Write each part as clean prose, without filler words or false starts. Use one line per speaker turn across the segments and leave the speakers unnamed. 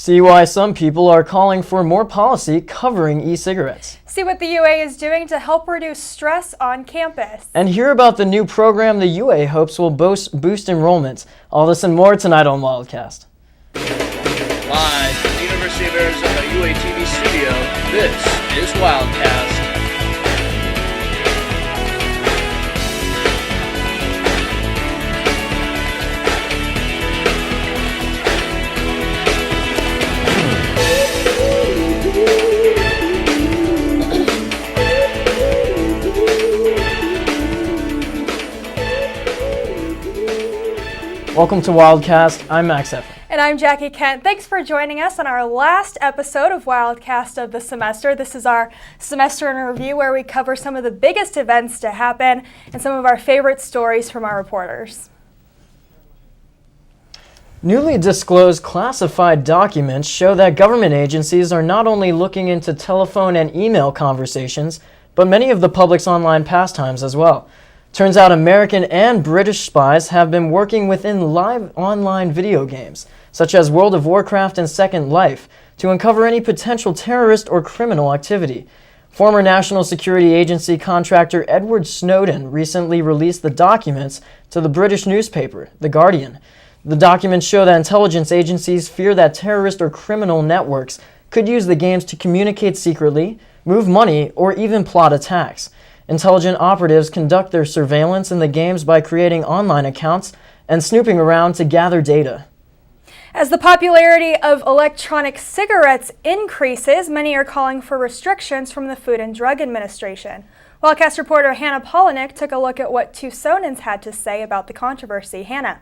See why some people are calling for more policy covering e-cigarettes.
See what the UA is doing to help reduce stress on campus.
And hear about the new program the UA hopes will boost enrollment. All this and more tonight on Wildcast.
Live from the University of Arizona UA TV studio, this is Wildcast.
Welcome to Wildcast. I'm Max Efrein.
And I'm Jackie Kent. Thanks for joining us on our last episode of Wildcast of the semester. This is our semester in review where we cover some of the biggest events to happen and some of our favorite stories from our reporters.
Newly disclosed classified documents show that government agencies are not only looking into telephone and email conversations, but many of the public's online pastimes as well. Turns out American and British spies have been working within live online video games, such as World of Warcraft and Second Life, to uncover any potential terrorist or criminal activity. Former National Security Agency contractor Edward Snowden recently released the documents to the British newspaper, The Guardian. The documents show that intelligence agencies fear that terrorist or criminal networks could use the games to communicate secretly, move money, or even plot attacks. Intelligent operatives conduct their surveillance in the games by creating online accounts and snooping around to gather data.
As the popularity of electronic cigarettes increases, many are calling for restrictions from the Food and Drug Administration. Wildcast reporter Hannah Polinick took a look at what Tucsonans had to say about the controversy. Hannah.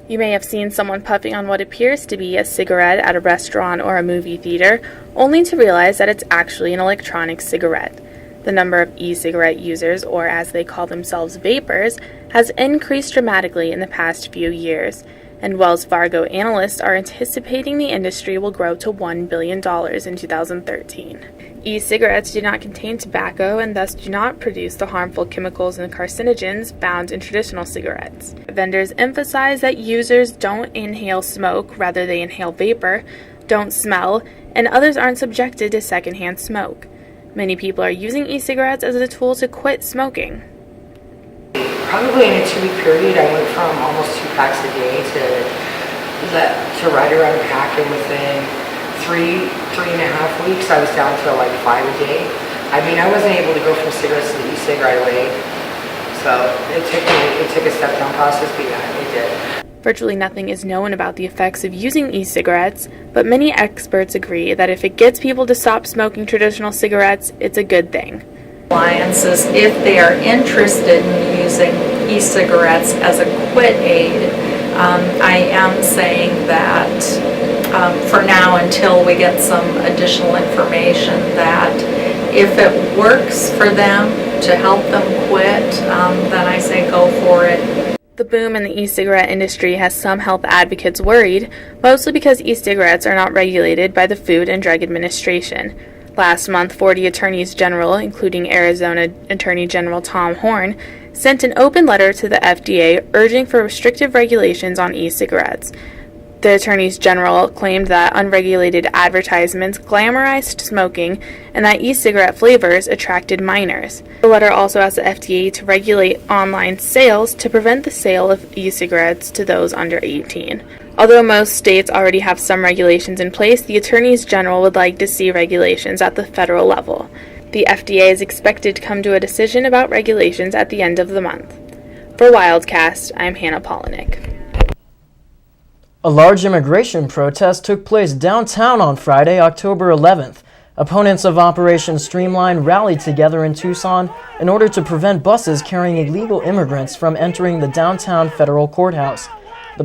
You may have seen someone puffing on what appears to be a cigarette at a restaurant or a movie theater, only to realize that it's actually an electronic cigarette. The number of e-cigarette users, or as they call themselves, vapors, has increased dramatically in the past few years, and Wells Fargo analysts are anticipating the industry will grow to $1 billion in 2013. E-cigarettes do not contain tobacco and thus do not produce the harmful chemicals and carcinogens found in traditional cigarettes. Vendors emphasize that users don't inhale smoke, rather they inhale vapor, don't smell, and others aren't subjected to secondhand smoke. Many people are using e-cigarettes as a tool to quit smoking.
Probably in a 2-week period, I went from almost 2 packs a day to right around a pack, and within 3.5 weeks, I was down to like 5 a day. I mean, I wasn't able to go from cigarettes to the e-cig right away, so it took a step down process, but yeah, it did.
Virtually nothing is known about the effects of using e-cigarettes, but many experts agree that if it gets people to stop smoking traditional cigarettes, it's a good thing.
Appliances, if they are interested in using e-cigarettes as a quit aid, I am saying that for now, until we get some additional information, that if it works for them to help them quit, then I say go for it.
The boom in the e-cigarette industry has some health advocates worried, mostly because e-cigarettes are not regulated by the Food and Drug Administration. Last month, 40 attorneys general, including Arizona Attorney General Tom Horne, sent an open letter to the FDA urging for restrictive regulations on e-cigarettes. The attorneys general claimed that unregulated advertisements glamorized smoking and that e-cigarette flavors attracted minors. The letter also asked the FDA to regulate online sales to prevent the sale of e-cigarettes to those under 18. Although most states already have some regulations in place, the attorneys general would like to see regulations at the federal level. The FDA is expected to come to a decision about regulations at the end of the month. For Wildcast, I'm Hannah Polinick.
A large immigration protest took place downtown on Friday, October 11th. Opponents of Operation Streamline rallied together in Tucson in order to prevent buses carrying illegal immigrants from entering the downtown federal courthouse. The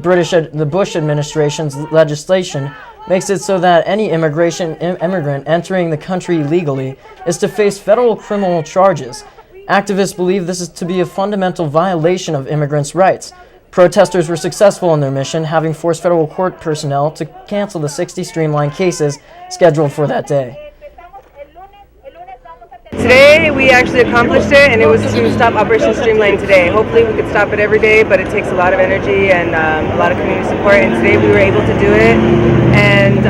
Bush administration's legislation makes it so that any immigrant entering the country illegally is to face federal criminal charges. Activists believe this is to be a fundamental violation of immigrants' rights. Protesters were successful in their mission, having forced federal court personnel to cancel the 60 streamlined cases scheduled for that day.
Today we actually accomplished it, and it was to stop Operation Streamline today. Hopefully we could stop it every day, but it takes a lot of energy and a lot of community support, and today we were able to do it. and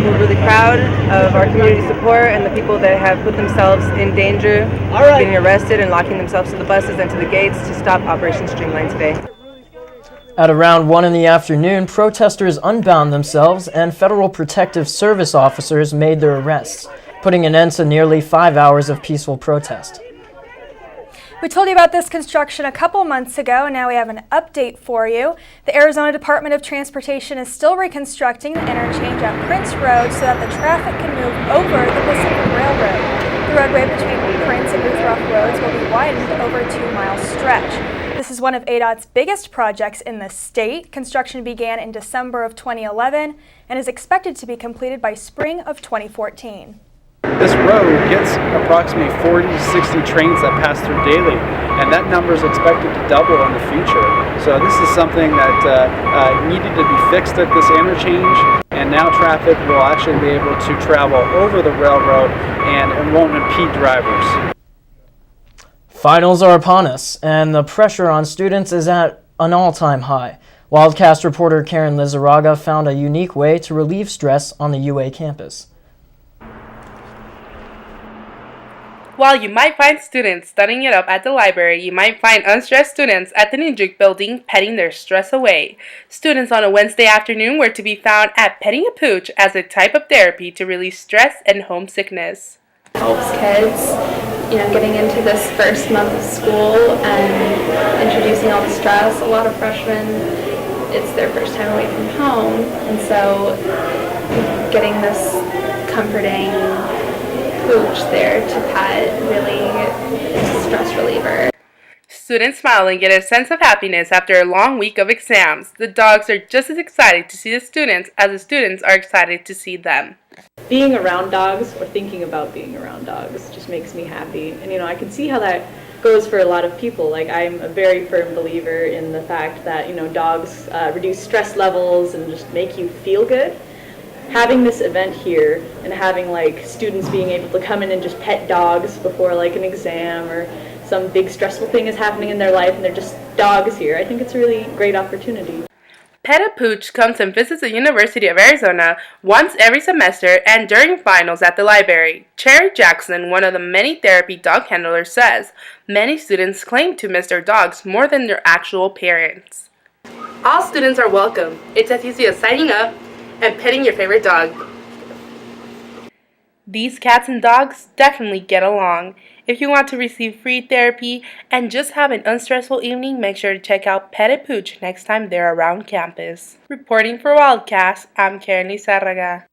we're really proud of our community support and the people that have put themselves in danger of getting arrested and locking themselves to the buses and to the gates to stop Operation Streamline today.
At around 1 in the afternoon, protesters unbound themselves and Federal Protective Service officers made their arrests, putting an end to nearly 5 hours of peaceful protest.
We told you about this construction a couple months ago, and now we have an update for you. The Arizona Department of Transportation is still reconstructing the interchange at Prince Road so that the traffic can move over the Pacific Railroad. The roadway between Prince and Ruthroff Roads will be widened over a 2-mile stretch. This is one of ADOT's biggest projects in the state. Construction began in December of 2011 and is expected to be completed by spring of 2014.
This road gets approximately 40 to 60 trains that pass through daily, and that number is expected to double in the future. So this is something that needed to be fixed at this interchange, and now traffic will actually be able to travel over the railroad and it won't impede drivers.
Finals are upon us, and the pressure on students is at an all-time high. Wildcast reporter Karen Lizarraga found a unique way to relieve stress on the UA campus.
While you might find students studying it up at the library, you might find unstressed students at the Ninjuk building petting their stress away. Students on a Wednesday afternoon were to be found at Petting a Pooch as a type of therapy to relieve stress and homesickness.
Helps kids, getting into this first month of school and introducing all the stress. A lot of freshmen, it's their first time away from home, and so getting this comforting pooch there to pet really is a stress reliever.
Students smile and get a sense of happiness after a long week of exams. The dogs are just as excited to see the students as the students are excited to see them.
Being around dogs or thinking about being around dogs just makes me happy. And I can see how that goes for a lot of people. Like, I'm a very firm believer in the fact that, dogs reduce stress levels and just make you feel good. Having this event here and having students being able to come in and just pet dogs before an exam or some big stressful thing is happening in their life and they're just dogs here, I think it's a really great opportunity.
Pet a Pooch comes and visits the University of Arizona once every semester and during finals at the library. Cherry Jackson, one of the many therapy dog handlers, says many students claim to miss their dogs more than their actual parents. All students are welcome. It's as easy as signing up and petting your favorite dog. These cats and dogs definitely get along. If you want to receive free therapy and just have an unstressful evening, make sure to check out Pet a Pooch next time they're around campus. Reporting for Wildcast, I'm Karen Lizarraga.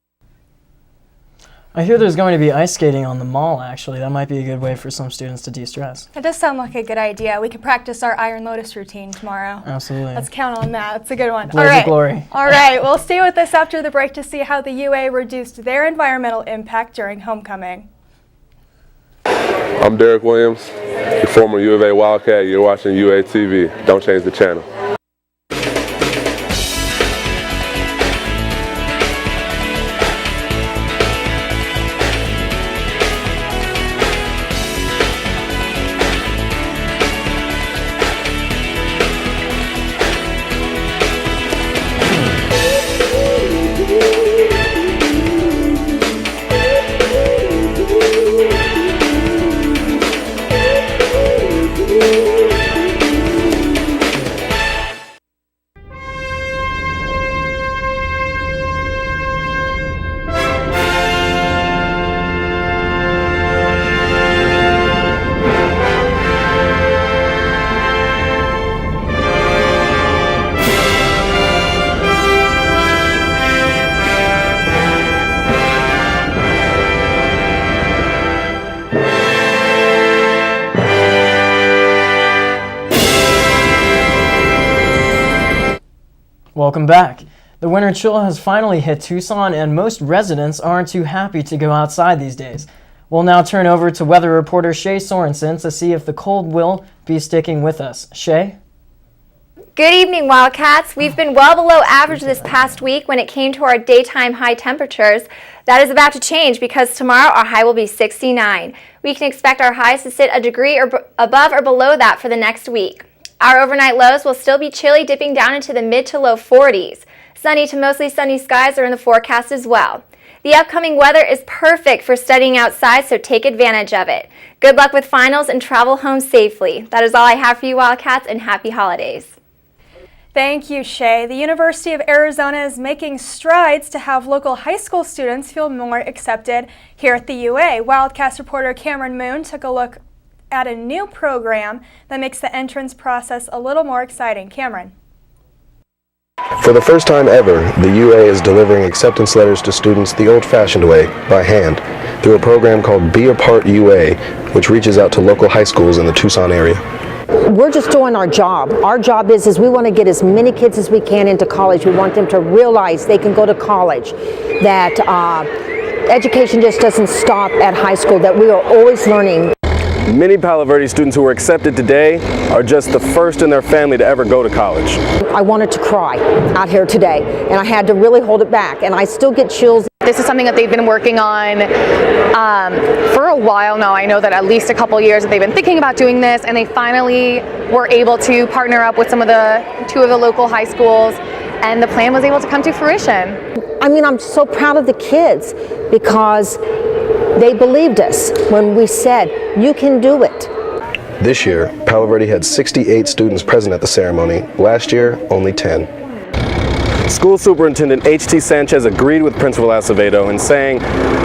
I hear there's going to be ice skating on the mall, actually. That might be a good way for some students to de-stress.
That does sound like a good idea. We could practice our Iron Lotus routine tomorrow.
Absolutely.
Let's count on that. It's a good one.
Blaze of glory.
All right. We'll stay with us after the break to see how the UA reduced their environmental impact during homecoming.
I'm Derek Williams, the former U of A Wildcat. You're watching UA TV. Don't change the channel.
Welcome back. The winter chill has finally hit Tucson, and most residents aren't too happy to go outside these days. We'll now turn over to weather reporter Shay Sorensen to see if the cold will be sticking with us. Shay?
Good evening, Wildcats. We've been well below average this past week when it came to our daytime high temperatures. That is about to change because tomorrow our high will be 69. We can expect our highs to sit a degree or above or below that for the next week. Our overnight lows will still be chilly, dipping down into the mid to low 40s. Sunny to mostly sunny skies are in the forecast as well. The upcoming weather is perfect for studying outside, so take advantage of it. Good luck with finals and travel home safely. That is all I have for you, Wildcats, and happy holidays.
Thank you, Shay. The University of Arizona is making strides to have local high school students feel more accepted here at the UA. Wildcast reporter Cameron Moon took a look at a new program that makes the entrance process a little more exciting. Cameron.
For the first time ever, the UA is delivering acceptance letters to students the old-fashioned way, by hand, through a program called Be a Part UA, which reaches out to local high schools in the Tucson area.
We're just doing our job. Our job is we want to get as many kids as we can into college. We want them to realize they can go to college, that education just doesn't stop at high school, that we are always learning.
Many Palo Verde students who were accepted today are just the first in their family to ever go to college.
I wanted to cry out here today, and I had to really hold it back, and I still get chills.
This is something that they've been working on for a while now. I know that at least a couple years that they've been thinking about doing this, and they finally were able to partner up with two of the local high schools, and the plan was able to come to fruition.
I mean, I'm so proud of the kids because they believed us when we said, you can do it.
This year, Palo Verde had 68 students present at the ceremony. Last year, only 10.
School Superintendent H.T. Sanchez agreed with Principal Acevedo in saying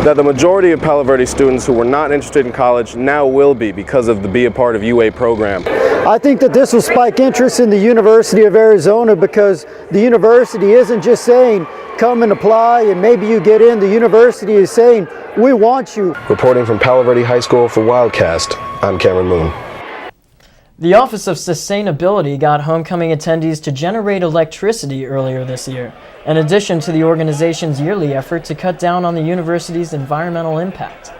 that the majority of Palo Verde students who were not interested in college now will be because of the Be a Part of UA program.
I think that this will spike interest in the University of Arizona because the university isn't just saying, come and apply and maybe you get in. The university is saying, we want you.
Reporting from Palo Verde High School for Wildcast, I'm Cameron Moon.
The Office of Sustainability got homecoming attendees to generate electricity earlier this year, in addition to the organization's yearly effort to cut down on the university's environmental impact.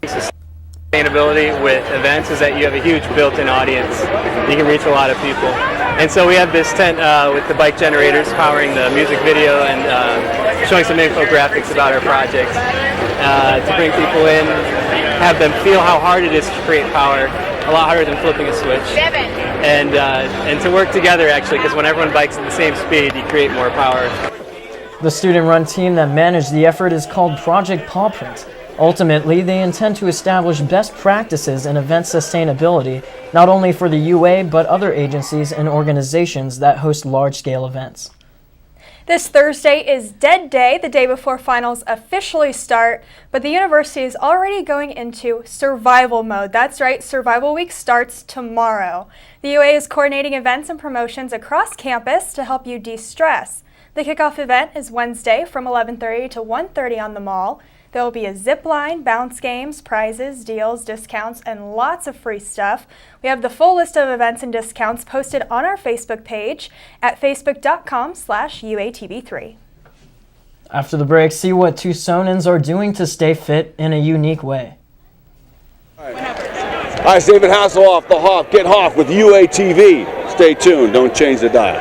Sustainability with events is that you have a huge built-in audience. You can reach a lot of people. And so we have this tent with the bike generators powering the music video and showing some infographics about our project to bring people in, have them feel how hard it is to create power, a lot harder than flipping a switch. And to work together actually, because when everyone bikes at the same speed, you create more power.
The student-run team that managed the effort is called Project Paw Print. Ultimately, they intend to establish best practices in event sustainability, not only for the UA, but other agencies and organizations that host large-scale events.
This Thursday is Dead Day, the day before finals officially start, but the university is already going into survival mode. That's right, Survival Week starts tomorrow. The UA is coordinating events and promotions across campus to help you de-stress. The kickoff event is Wednesday from 11:30 to 1:30 on the mall. There will be a zip line, bounce games, prizes, deals, discounts, and lots of free stuff. We have the full list of events and discounts posted on our Facebook page at facebook.com/UATV3.
After the break, see what Tucsonans are doing to stay fit in a unique way.
Hi, it's David Hasselhoff, the Hawk. Get Hawk with UATV. Stay tuned. Don't change the dial.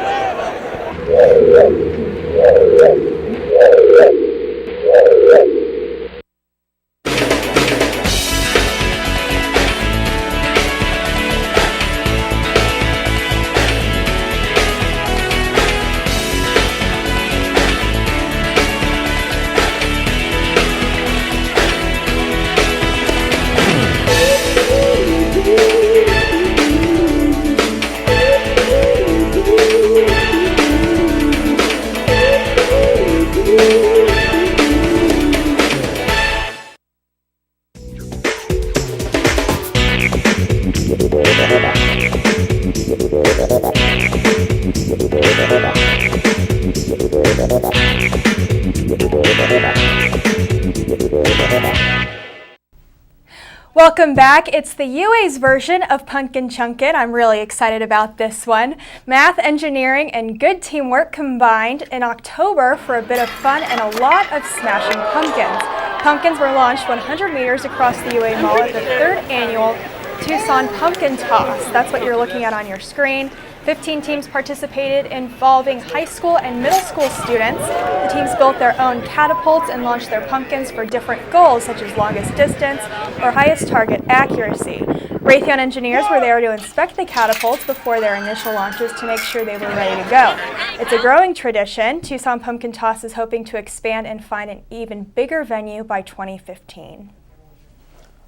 Welcome back. It's the UA's version of Pumpkin Chunkin'. I'm really excited about this one. Math, engineering, and good teamwork combined in October for a bit of fun and a lot of smashing pumpkins. Pumpkins were launched 100 meters across the UA Mall at the 3rd annual Tucson Pumpkin Toss. That's what you're looking at on your screen. 15 teams participated, involving high school and middle school students. The teams built their own catapults and launched their pumpkins for different goals, such as longest distance or highest target accuracy. Raytheon engineers were there to inspect the catapults before their initial launches to make sure they were ready to go. It's a growing tradition. Tucson Pumpkin Toss is hoping to expand and find an even bigger venue by 2015.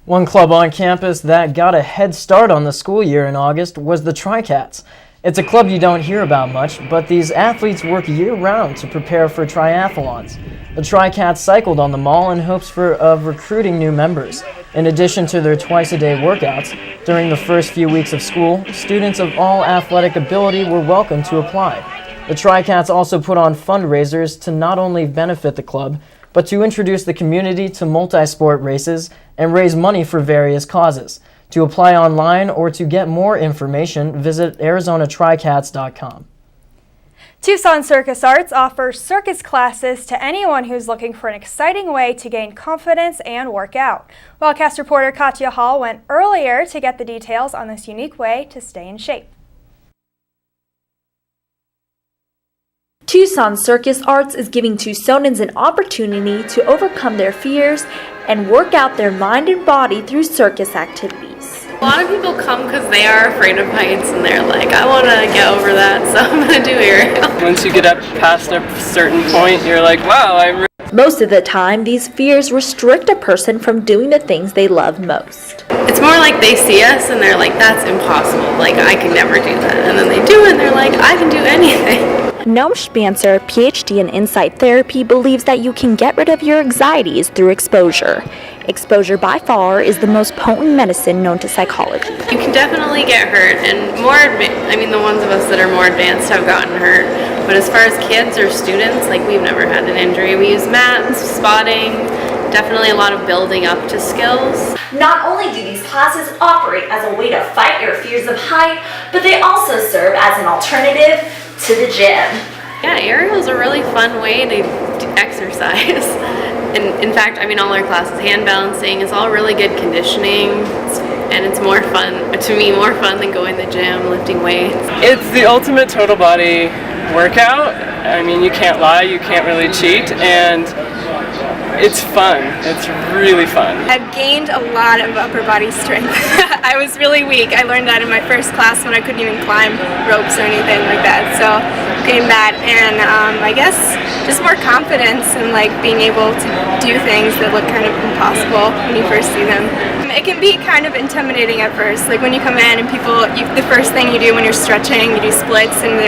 One club on campus that got a head start on the school year in August was the Tri-Cats. It's a club you don't hear about much, but these athletes work year-round to prepare for triathlons. The Tri-Cats cycled on the mall in hopes of recruiting new members. In addition to their twice-a-day workouts, during the first few weeks of school, students of all athletic ability were welcome to apply. The Tri-Cats also put on fundraisers to not only benefit the club, but to introduce the community to multi-sport races and raise money for various causes. To apply online or to get more information, visit ArizonaTricats.com.
Tucson Circus Arts offers circus classes to anyone who's looking for an exciting way to gain confidence and work out. Wildcast reporter Katya Hall went earlier to get the details on this unique way to stay in shape.
Tucson Circus Arts is giving Tucsonans an opportunity to overcome their fears and work out their mind and body through circus activities.
A lot of people come because they are afraid of heights and they're like, I want to get over that, so I'm going to do it.
Once you get up past a certain point, you're like, wow,
Most of the time, these fears restrict a person from doing the things they love most.
It's more like they see us and they're like, that's impossible, like I could never do that. And then they do it and they're like, I can do anything.
Noam Spancer, PhD in Insight Therapy, believes that you can get rid of your anxieties through exposure. Exposure by far is the most potent medicine known to psychology.
You can definitely get hurt, and the ones of us that are more advanced have gotten hurt. But as far as kids or students, like we've never had an injury. We use mats, spotting, definitely a lot of building up to skills.
Not only do these classes operate as a way to fight your fears of height, but they also serve as an alternative to the gym.
Yeah, aerial is a really fun way to exercise. And in fact, all our classes, hand balancing, is all really good conditioning. And it's more fun, to me, more fun than going to the gym, lifting weights.
it's the ultimate total body workout. You can't lie, you can't really cheat, and it's fun. It's really fun.
I've gained a lot of upper body strength. I was really weak. I learned that in my first class when I couldn't even climb ropes or anything like that. So gained that, and I guess just more confidence and being able to do things that look kind of impossible when you first see them. It can be kind of intimidating at first, like when you come in and the first thing you do when you're stretching, you do splits, and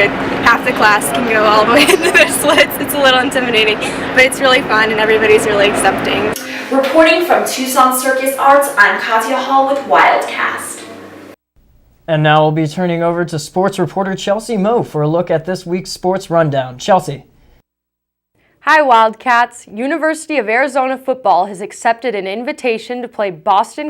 half the class can go all the way into their splits. It's a little intimidating, but it's really fun and everybody's really accepting.
Reporting from Tucson Circus Arts, I'm Katya Hall with Wildcast.
And now we'll be turning over to sports reporter Chelsea Moe for a look at this week's sports rundown. Chelsea.
Hi Wildcats! University of Arizona football has accepted an invitation to play Boston